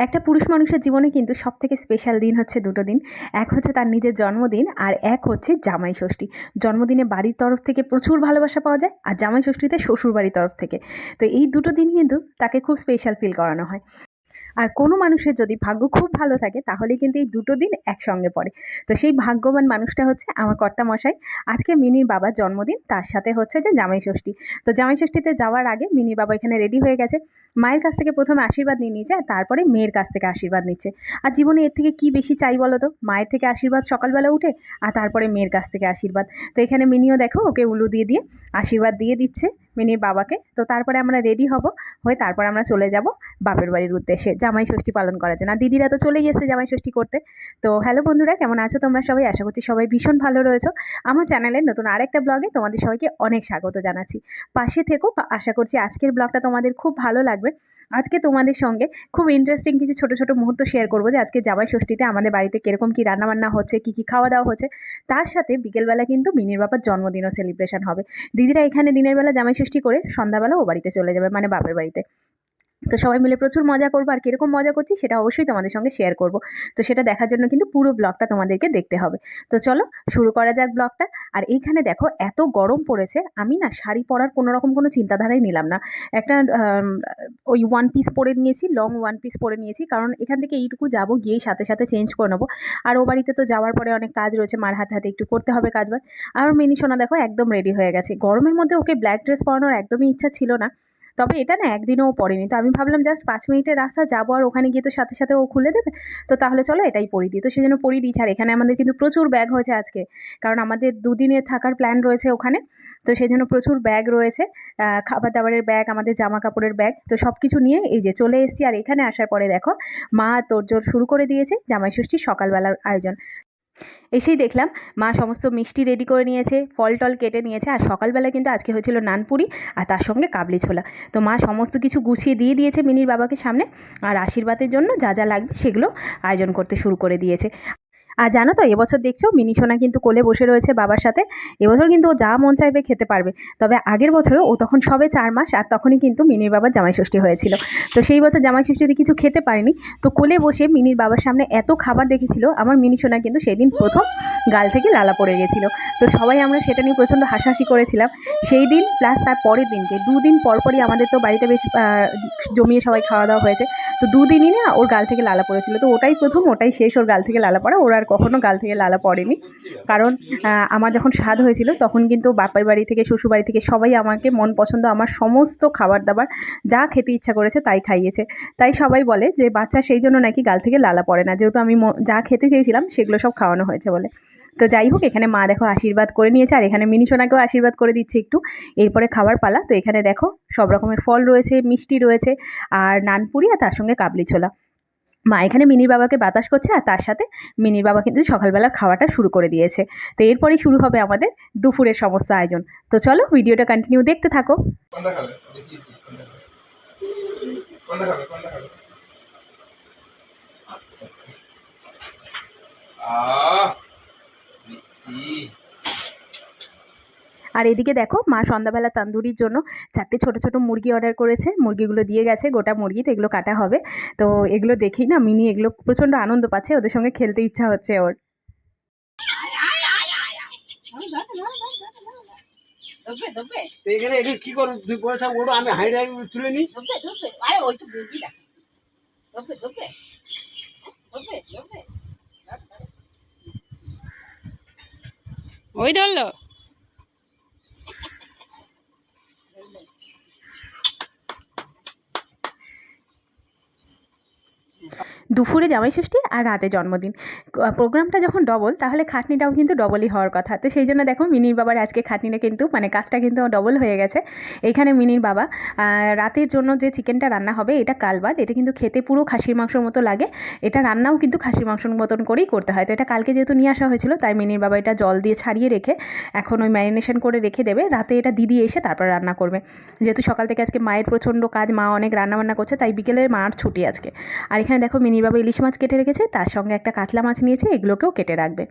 একটা পুরুষ মানুষের জীবনে কিন্তু সবথেকে স্পেশাল দিন হচ্ছে দুটো দিন। এক হচ্ছে তার নিজের জন্মদিন, আর এক হচ্ছে জামাই ষষ্ঠী। জন্মদিনে বাড়ির তরফ থেকে প্রচুর ভালোবাসা পাওয়া যায়, আর জামাই ষষ্ঠীতে শ্বশুর বাড়ির তরফ থেকে। তো এই দুটো দিন কিন্তু তাকে খুব স্পেশাল ফিল করানো হয়। আর কোনো মানুষের যদি ভাগ্য খুব ভালো থাকে তাহলে কিন্তু এই দুটো দিন একসঙ্গে পড়ে। তো সেই ভাগ্যবান মানুষটা হচ্ছে আমার কর্তামশাই। আজকে মিনির বাবার জন্মদিন, তার সাথে হচ্ছে যে জামাই ষষ্ঠী। তো জামাই ষষ্ঠীতে যাওয়ার আগে মিনির বাবা এখানে রেডি হয়ে গেছে। মায়ের কাছ থেকে প্রথমে আশীর্বাদ নিয়ে নিয়েছে, আর তারপরে মেয়ের কাছ থেকে আশীর্বাদ নিচ্ছে। আর জীবনে এর থেকে কি বেশি চাই বলো তো? মায়ের থেকে আশীর্বাদ সকালবেলা উঠে, আর তারপরে মেয়ের কাছ থেকে আশীর্বাদ। তো এখানে মিনিও দেখো ওকে উলু দিয়ে দিয়ে আশীর্বাদ দিয়ে দিচ্ছে মিনির বাবাকে। তো তারপরে আমরা রেডি হব, হয়ে তারপর আমরা চলে যাব বাপের বাড়ির উদ্দেশ্যে জামাই ষষ্ঠী পালন করার জন্য। আর দিদিরা তো চলেই এসেছে জামাই ষষ্ঠী করতে। তো হ্যালো বন্ধুরা, কেমন আছো তোমরা সবাই? আশা করছি সবাই ভীষণ ভালো রয়েছো। আমার চ্যানেলের নতুন আরেকটা ব্লগে তোমাদের সবাইকে অনেক স্বাগত জানাচ্ছি। পাশে থেকো, আশা করছি আজকের ব্লগটা তোমাদের খুব ভালো লাগবে। আজকে তোমাদের সঙ্গে খুব ইন্টারেস্টিং কিছু ছোটো ছোটো মুহূর্ত শেয়ার করবো, যে আজকে জামাই ষষ্ঠীতে আমাদের বাড়িতে কীরকম কী রান্নাবান্না হচ্ছে, কী কী খাওয়া দাওয়া হচ্ছে। তার সাথে বিকেলবেলা কিন্তু মিনির বাবার জন্মদিনও সেলিব্রেশন হবে। দিদিরা এখানে দিনের বেলা জামাই ষষ্ঠী করে সন্ধ্যাবেলা ও বাড়িতে চলে যাবে, মানে বাপের বাড়িতে। তো সবাই মিলে প্রচুর মজা করবো, আর কীরকম মজা করছি সেটা অবশ্যই তোমাদের সঙ্গে শেয়ার করব। তো সেটা দেখার জন্য কিন্তু পুরো ব্লগটা তোমাদেরকে দেখতে হবে। তো চলো শুরু করা যাক ব্লগটা। আর এইখানে দেখো এত গরম পড়েছে, আমি না শাড়ি পরার কোনো চিন্তাধারাই নিলাম না। একটা ওই ওয়ান পিস পরে নিয়েছি, লং ওয়ান পিস পরে নিয়েছি, কারণ এখান থেকে এইটুকু যাবো, গিয়েই সাথে সাথে চেঞ্জ করে নেবো। আর ও বাড়িতে তো যাওয়ার পরে অনেক কাজ রয়েছে, মার হাতে হাতে একটু করতে হবে কাজ বাজ। আর মিনি সোনা দেখো একদম রেডি হয়ে গেছে। গরমের মধ্যে ওকে ব্ল্যাক ড্রেস পরানোর একদমই ইচ্ছা ছিল না, তবে এটা না একদিনও পড়েনি। তো আমি ভাবলাম জাস্ট 5 মিনিটের রাস্তা যাবো, আর ওখানে গিয়ে তো সাথে সাথে ও খুলে দেবে, তো তাহলে চলো এটাই পরিয়ে দিই। তো সেই জন্য পরিয়ে দিয়েছি। আর এখানে আমাদের কিন্তু প্রচুর ব্যাগ হয়েছে আজকে, কারণ আমাদের দুদিনের থাকার প্ল্যান রয়েছে ওখানে। তো সেই জন্য প্রচুর ব্যাগ রয়েছে, খাবার দাবারের ব্যাগ, আমাদের জামা কাপড়ের ব্যাগ, তো সব কিছু নিয়ে এই যে চলে এসেছি। আর এখানে আসার পরে দেখো মা তোড়জোড় শুরু করে দিয়েছে জামাই ষষ্ঠীর সকালবেলার আয়োজন। এসেই দেখলাম মা সমস্ত মিষ্টি রেডি করে নিয়েছে, ফল টল কেটে নিয়েছে। আর সকালবেলা কিন্তু আজকে হয়েছিল নানপুরি, আর তার সঙ্গে কাবলি ছোলা। তো মা সমস্ত কিছু গুছিয়ে দিয়ে দিয়েছে মিনির বাবাকে সামনে, আর আশীর্বাদের জন্য যা যা লাগবে সেগুলো আয়োজন করতে শুরু করে দিয়েছে। আর জানো তো, এবছর দেখছো মিনি সোনা কিন্তু কোলে বসে রয়েছে বাবার সাথে। এবছর কিন্তু ও যা মন চাইবে খেতে পারবে। তবে আগের বছরও ও তখন সবে 4 মাস, আর তখনই কিন্তু মিনির বাবার জামাই ষষ্ঠী হয়েছিল। তো সেই বছর জামাই ষষ্ঠীতে কিছু খেতে পারেনি। তো কোলে বসে মিনির বাবার সামনে এত খাবার দেখেছিল, আমার মিনি সোনা কিন্তু সেই দিন প্রথম গাল থেকে লালা পড়ে গেছিল। তো সবাই আমরা সেটা নিয়ে প্রচণ্ড হাসাহাসি করেছিলাম সেই দিন, প্লাস তার পরের দিনকে। 2 দিন পরপরই আমাদের তো বাড়িতে বেশ জমিয়ে সবাই খাওয়া দাওয়া হয়েছে। তো 2 দিনই না ওর গাল থেকে লালা পড়েছিল। তো ওটাই প্রথম, ওটাই শেষ ওর গাল থেকে লালা পড়া। ওর আর কখনো গাল থেকে লালা পড়েনি, কারণ আমার যখন স্বাদ হয়েছিল তখন কিন্তু বাপের বাড়ি থেকে শ্বশুর বাড়ি থেকে সবাই আমাকে মন পছন্দ আমার সমস্ত খাবার দাবার যা খেতে ইচ্ছা করেছে তাই খাইয়েছে। তাই সবাই বলে যে বাচ্চা সেই জন্য নাকি গাল থেকে লালা পড়ে না, যেহেতু আমি যা খেতে চেয়েছিলাম সেগুলো সব খাওয়ানো হয়েছে বলে। তো যাই হোক, এখানে মা দেখো আশীর্বাদ করে নিয়েছে, আর এখানে মিনি সোনাকেও আশীর্বাদ করে দিচ্ছে একটু। এরপরে খাবার পালা। তো এখানে দেখো সব রকমের ফল রয়েছে, মিষ্টি রয়েছে, আর নানপুরি, আর তার সঙ্গে কাবলি ছোলা। মা এখানে মিনির বাবাকে বাতাস করছে, আর তার সাথে মিনির বাবা কিন্তু সকালবেলার খাওয়াটা শুরু করে দিয়েছে। তো এরপরেই শুরু হবে আমাদের দুপুরের সমস্ত আয়োজন। তো চলো ভিডিওটা কন্টিনিউ দেখতে থাকো। আর এদিকে দেখো মা সন্ধ্যাবেলা তন্দুরির জন্য 4টে ছোটো ছোটো মুরগি অর্ডার করেছে। মুরগিগুলো দিয়ে গেছে, গোটা মুরগি, তো এগুলো কাটা হবে। তো এগুলো দেখেই না মিনি এগুলো প্রচণ্ড আনন্দ পাচ্ছে, ওদের সঙ্গে খেলতে ইচ্ছা হচ্ছে ওর। এখানে কি করো, দুই পয়সা ওড়ো, আমি হাইড তুলে নিই। ওই ধরলো। দুপুরে জামাই ষষ্ঠী আর রাতে জন্মদিন, প্রোগ্রামটা যখন ডবল তাহলে খাটনিটাও কিন্তু ডবলই হওয়ার কথা। তো সেই জন্য দেখো মিনির বাবার আজকে খাটনিটা কিন্তু মানে কাজটা কিন্তু ডবল হয়ে গেছে। এইখানে মিনির বাবা রাতের জন্য যে চিকেনটা রান্না হবে, এটা কালবাট, এটা কিন্তু খেতে পুরো খাসির মাংসর মতো লাগে। এটা রান্নাও কিন্তু খাসির মাংসর মতন করেই করতে হয়। তো এটা কালকে যেহেতু নিয়ে আসা হয়েছিল, তাই মিনির বাবা এটা জল দিয়ে ছাড়িয়ে রেখে এখন ওই ম্যারিনেশন করে রেখে দেবে। রাতে এটা দিদি এসে তারপর রান্না করবে। যেহেতু সকাল থেকে আজকে মায়ের প্রচণ্ড কাজ, মা অনেক রান্নাবান্না করছে, তাই বিকেলের মার ছুটি আজকে। আর এখানে দেখো মিনির বাবা ইলিশ মাছ কেটে রেখেছে, তার সঙ্গে একটা কাতলা মাছ নিয়েছে, এগুলোকেও কেটে রাখবে।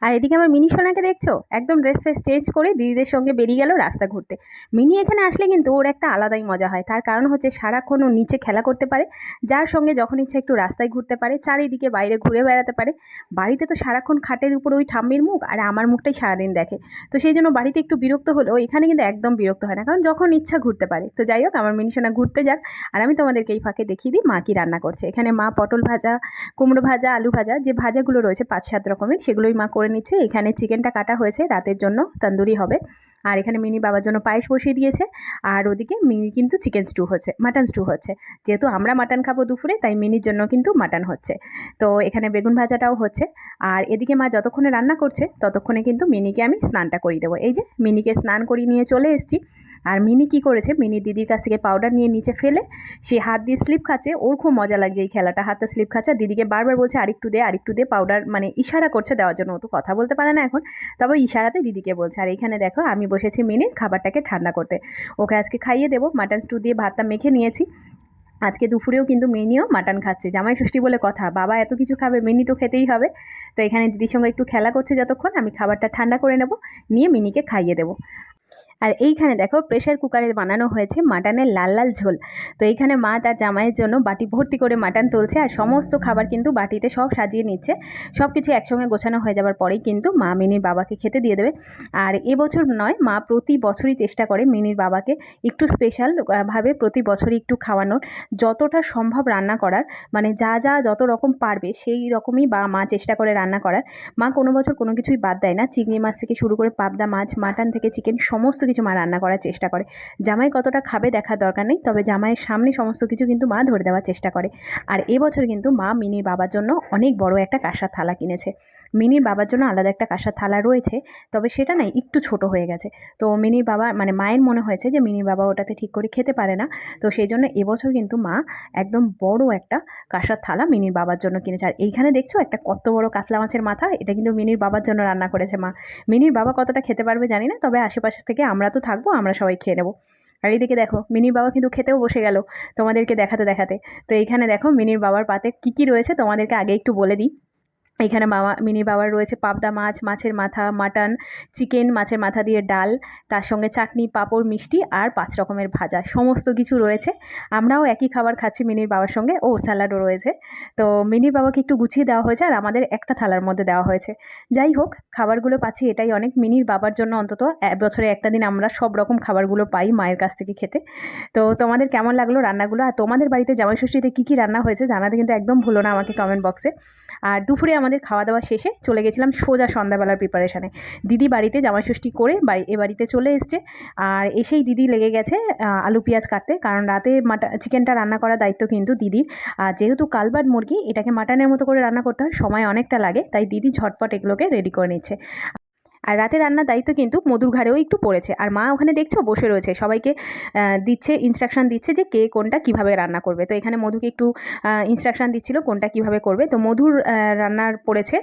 আর এদিকে আমার মিনি সোনাকে দেখছো, একদম ড্রেস ফ্রেস চেঞ্জ করে দিদিদের সঙ্গে বেরিয়ে গেল রাস্তা ঘুরতে। মিনি এখানে আসলে কিন্তু ওর একটা আলাদাই মজা হয়, তার কারণ হচ্ছে সারাক্ষণ ও নিচে খেলা করতে পারে, যার সঙ্গে যখন ইচ্ছা একটু রাস্তায় ঘুরতে পারে, চারিদিকে বাইরে ঘুরে বেড়াতে পারে। বাড়িতে তো সারাক্ষণ খাটের উপর ওই ঠাম্মির মুখ আর আমার মুখটাই সারাদিন দেখে, তো সেই জন্য বাড়িতে একটু বিরক্ত হলেও এখানে কিন্তু একদম বিরক্ত হয় না, কারণ যখন ইচ্ছা ঘুরতে পারে। তো যাই হোক, আমার মিনি সোনা ঘুরতে যাক, আর আমি তোমাদেরকে এই ফাঁকে দেখিয়ে দিই মা কি রান্না করছে। এখানে মা পটল ভাজা, কুমড়ো ভাজা, আলু ভাজা, যে ভাজাগুলো রয়েছে 5-7 রকমের, সেগুলোই মা করে নিচ্ছে। এখানে চিকেনটা কাটা হয়েছে রাতের জন্য, তন্দুরি হবে। আর এখানে মিনি বাবার জন্য পায়েস বসিয়ে দিয়েছে, আর ওদিকে মিনি কিন্তু চিকেন স্টু হচ্ছে, মাটন স্টু হচ্ছে। যেহেতু আমরা মাটন খাবো দুপুরে, তাই মিনির জন্য কিন্তু মাটন হচ্ছে। তো এখানে বেগুন ভাজাটাও হচ্ছে। আর এদিকে মা যতক্ষণে রান্না করছে ততক্ষণে কিন্তু মিনিকে আমি স্নানটা করিয়ে দেবো। এই যে মিনিকে স্নান করিয়ে নিয়ে চলে এসেছি। আর মিনি কি করেছে, মিনি দিদির কাছ থেকে পাউডার নিয়ে নিচে ফেলে সে হাত দিয়ে স্লিপ খাচ্ছে। ওর খুব মজা লাগছে এই খেলাটা, হাতে স্লিপ খাচ্ছে। দিদিকে বারবার বলছে আরেকটু দে পাউডার, মানে ইশারা করছে দেওয়ার জন্য। ও তো কথা বলতে পারে না এখন, তবে ইশারাতে দিদিকে বলছে। আর এখানে দেখো আমি বসেছি মিনির খাবারটাকে ঠান্ডা করতে। ওকে আজকে খাইয়ে দেবো, মাটন স্টু দিয়ে ভাতটা মেখে নিয়েছি। আজকে দুপুরেও কিন্তু মিনিও মাটন খাচ্ছে, জামাই ষষ্ঠী বলে কথা, বাবা এত কিছু খাবে, মিনি তো খেতেই হবে। তো এখানে দিদির সঙ্গে একটু খেলা করছে যতক্ষণ, আমি খাবারটা ঠান্ডা করে নেব, নিয়ে মিনিকে খাইয়ে দেবো। আর এইখানে দেখো প্রেশার কুকারে বানানো হয়েছে মাটনের লাল লাল ঝোল। তো এইখানে মা তার জামাইয়ের জন্য বাটি ভর্তি করে মাটন তুলছে, আর সমস্ত খাবার কিন্তু বাটিতে সব সাজিয়ে নিচ্ছে। সব কিছু একসঙ্গে গোছানো হয়ে যাবার পরেই কিন্তু মা মিনির বাবাকে খেতে দিয়ে দেবে। আর এবছর নয়, মা প্রতি বছরই চেষ্টা করে মিনির বাবাকে একটু স্পেশাল ভাবে প্রতি বছরই একটু খাওয়ানোর, যতটা সম্ভব রান্না করার, মানে যত রকম পারবে সেই রকমই মা চেষ্টা করে রান্না করার। মা কোনো বছর কোনো কিছুই বাদ দেয় না, চিংড়ি মাছ থেকে শুরু করে পাবদা মাছ, মাটন থেকে চিকেন, সমস্ত কিছু মা রান্না করার চেষ্টা করে। জামাই কতটা খাবে দেখার দরকার নেই, তবে জামাইয়ের সামনে সমস্ত কিছু কিন্তু মা ধরে দেওয়ার চেষ্টা করে। আর এবছর কিন্তু মা মিনির বাবার জন্য অনেক বড় একটা কাঁসার থালা কিনেছে। মিনির বাবার জন্য আলাদা একটা কাঁসার থালা রয়েছে, তবে সেটা না একটু ছোট হয়ে গেছে। তো মিনির বাবা, মানে মায়ের মনে হয়েছে যে মিনির বাবা ওটাতে ঠিক করে খেতে পারে না, তো সেই জন্য এবছর কিন্তু মা একদম বড় একটা কাঁসার থালা মিনির বাবার জন্য কিনেছে। আর এইখানে দেখছো একটা কত বড় কাতলা মাছের মাথা, এটা কিন্তু মিনির বাবার জন্য রান্না করেছে মা। মিনির বাবা কতটা খেতে পারবে জানি না, তবে আশেপাশে থেকে আমরা তো থাকবো, আমরা সবাই খেয়ে নেবো। আর এইদিকে দেখো মিনির বাবা কিন্তু খেতেও বসে গেল তোমাদেরকে দেখাতে দেখাতে। তো এইখানে দেখো মিনির বাবার পাতে কী কী রয়েছে তোমাদেরকে আগে একটু বলে দিই। এখানে মিনির বাবার রয়েছে পাবদা মাছ, মাছের মাথা, মাটন, চিকেন, মাছের মাথা দিয়ে ডাল, তার সঙ্গে চাটনি, পাঁপড়, মিষ্টি আর 5 রকমের ভাজা, সমস্ত কিছু রয়েছে। আমরাও একই খাবার খাচ্ছি মিনির বাবার সঙ্গে, ও স্যালাডও রয়েছে। তো মিনির বাবাকে একটু গুছিয়ে দেওয়া হয়েছে, আর আমাদের একটা থালার মধ্যে দেওয়া হয়েছে। যাই হোক, খাবারগুলো পাচ্ছি এটাই অনেক। মিনির বাবার জন্য অন্তত বছরে একটা দিন আমরা সব রকম খাবারগুলো পাই মায়ের কাছ থেকে খেতে। তো তোমাদের কেমন লাগলো রান্নাগুলো, আর তোমাদের বাড়িতে জামাই ষষ্ঠীতে কী কী রান্না হয়েছে জানাতে কিন্তু একদম ভুলো না আমাকে কমেন্ট বক্সে। আর দুপুরে আমাদের খাওয়া দাওয়া শেষে চলে গেছিলাম সোজা সন্ধ্যাবেলার প্রিপারেশানে। দিদি বাড়িতে জামাই ষষ্ঠী করে এ বাড়িতে চলে এসছে, আর এসেই দিদি লেগে গেছে আলু পেঁয়াজ কাটতে, কারণ রাতে চিকেনটা রান্না করার দায়িত্ব কিন্তু দিদির। আর যেহেতু কালবাট মুরগি, এটাকে মাটনের মতো করে রান্না করতে হয়, সময় অনেকটা লাগে, তাই দিদি ঝটপট এগুলোকে রেডি করে নিচ্ছে। আর রাতে রান্নার দায়িত্ব কিন্তু মধুর ঘাড়েও একটু পড়েছে। আর মা ওখানে দেখছো বসে রয়েছে, সবাইকে দিচ্ছে, ইনস্ট্রাকশন দিচ্ছে যে কে কোনটা কিভাবে রান্না করবে। তো এখানে মধুকে একটু ইনস্ট্রাকশন দিচ্ছিল কোনটা কিভাবে করবে। তো মধুর রান্নার পড়েছে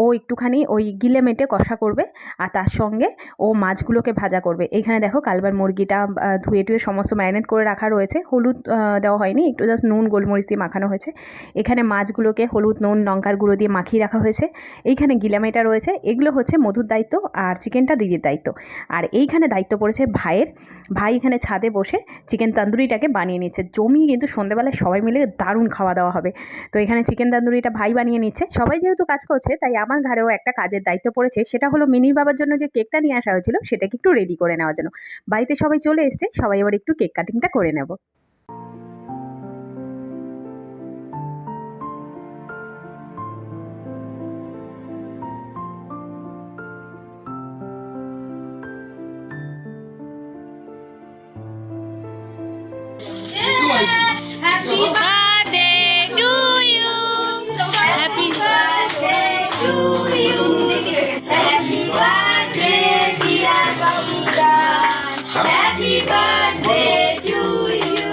ও একটুখানি ওই গিলে মেটে কষা করবে, আর তার সঙ্গে ও মাছগুলোকে ভাজা করবে। এইখানে দেখো কালবার মুরগিটা ধুয়ে টুয়ে সমস্ত ম্যারিনেট করে রাখা রয়েছে, হলুদ দেওয়া হয়নি, একটু জাস্ট নুন গোলমরিচ দিয়ে মাখানো হয়েছে। এখানে মাছগুলোকে হলুদ নুন লঙ্কার গুঁড়ো দিয়ে মাখিয়ে রাখা হয়েছে। এইখানে গিলামেটা রয়েছে, এগুলো হচ্ছে মধুর দায়িত্ব, আর চিকেনটা দিদির দায়িত্ব। আর এইখানে দায়িত্ব পড়েছে ভাইয়ের। ভাই এখানে ছাদে বসে চিকেন তন্দুরিটাকে বানিয়ে নিচ্ছে, জমিয়ে কিন্তু সন্ধ্যেবেলায় সবাই মিলে দারুণ খাওয়া দাওয়া হবে। তো এখানে চিকেন তন্দুরিটা ভাই বানিয়ে নিচ্ছে। সবাই যেহেতু কাজ করছে, তাই আমার ঘরেও একটা কাজের দায়িত্ব পড়েছে, সেটা হলো মিনির বাবার জন্য যে কেকটা নিয়ে আসা হয়েছিল সেটাকে একটু রেডি করে নেওয়ার জন্য। বাড়িতে সবাই চলে এসছে, সবাই এবার একটু কেক কাটিংটা করে নেব। Happy birthday to you. Happy birthday to you. Happy birthday, dear Babuda. Happy birthday to you.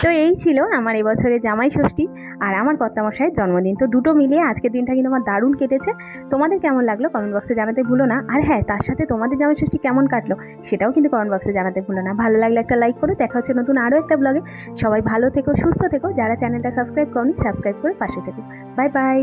তো এই ছিল আমার এবছরে জামাই ষষ্ঠী আর আমার কর্তামশাইয়ের জন্মদিন। তো দুটো মিলিয়ে আজকের দিনটা কিন্তু আমার দারুণ কেটেছে। তোমাদের কেমন লাগলো কমেন্ট বক্সে জানাতে ভুলো না। আর হ্যাঁ, তার সাথে তোমাদের জামাই ষষ্ঠী কেমন কাটলো সেটাও কিন্তু কমেন্ট বক্সে জানাতে ভুলো না। ভালো লাগলে একটা লাইক করো। দেখা হচ্ছে নতুন আরও একটা ব্লগে। সবাই ভালো থেকো, সুস্থ থেকো। যারা চ্যানেলটা সাবস্ক্রাইব করনি, সাবস্ক্রাইব করে পাশে থেকো। Bye bye.